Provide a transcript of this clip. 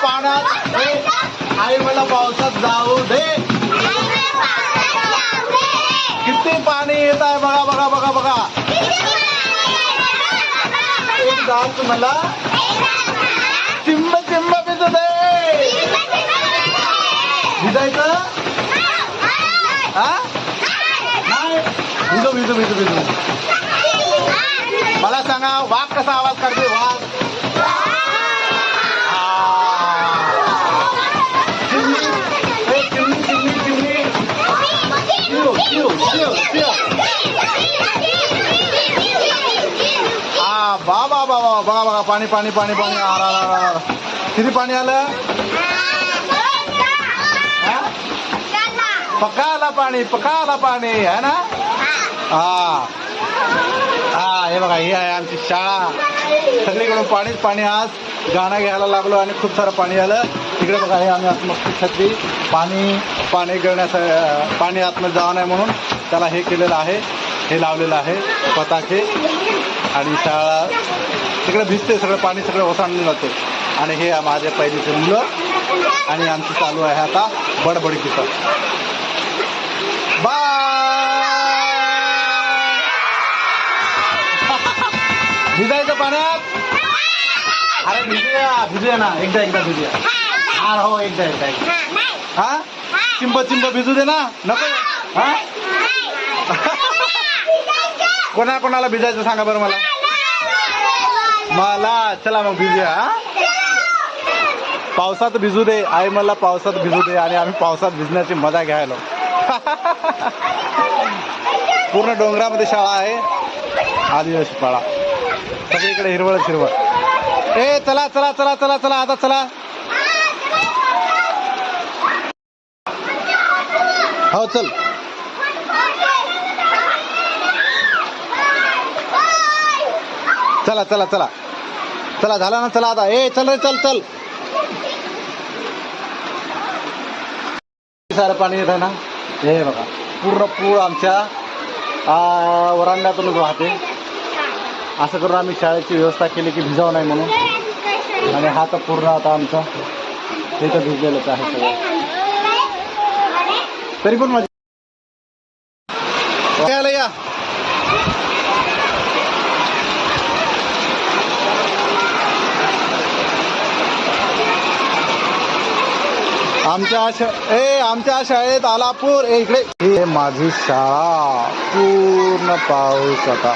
पाण्यात आई मला पावसात जाऊ दे. किती पाणी येत आहे बघा बघा बघा बघा. एक डान्स मला चिंब चिंब भिजू दे. भिजायचं हा भिजू भिजू भिजू भिजू. मला सांगा वाघ कसा आवाज काढते. वाघ बाबा बाबा बघा बघा पाणी पाणी पाणी पाणी. किती पाणी आलं. पक्का आला पाणी पक्का आला पाणी आहे ना. हा हा हे बघा ही आहे आमची शाळा. सगळीकडून पाणीच पाणी. आज गाणं घ्यायला लागलो आणि खूप सारं पाणी आलं. तिकडे बघा हे आम्ही मस्त छत्री पाणी पाणी गळण्यासाठी पाणी आतमध्ये जावं नाही म्हणून त्याला हे केलेलं आहे. हे लावलेलं आहे पताके. आणि शाळा तिकडे भिजते सगळं पाणी सगळं ओसाडलं जाते. आणि हे माझे पहिलीचे मुलं आणि आमची चालू आहे आता बडबडकीचं. भिजायचं पाण्यात. अरे भिजूया ना एकदा एकदा भिजूया. हा हो एकदा एकदा हा चिंब चिंब भिजू दे ना. नको हा कोणा कोणाला भिजायचं सांगा बरं मला. मला चला मग भिजूया. पावसात भिजू दे आई मला पावसात भिजू दे. आणि आम्ही पावसात भिजण्याची मजा घ्यायला. पूर्ण डोंगरामध्ये शाळा आहे. आदिवासी शाळा सगळीकडे हिरवळ हिरवळ. ए चला चला चला चला चला आता चला. हो चल. चला चला चला चला झालं ना. चला आता. ए चल रे चल चल. सारं पाणी येत आहे ना. हे बघा पूर्ण पूर आमच्या वरांड्यातूनच वाहते. असं करून आम्ही शाळेची व्यवस्था केली की भिजावं नाही म्हणून. आणि हा तर पूर्ण आता आमचा हे तर भिजलेलंच आहे सगळं. तरी पण मजा या. आमच्या शाळेत आलापूर इकडे. हे माझी शाळा पूर्ण पाऊस आता.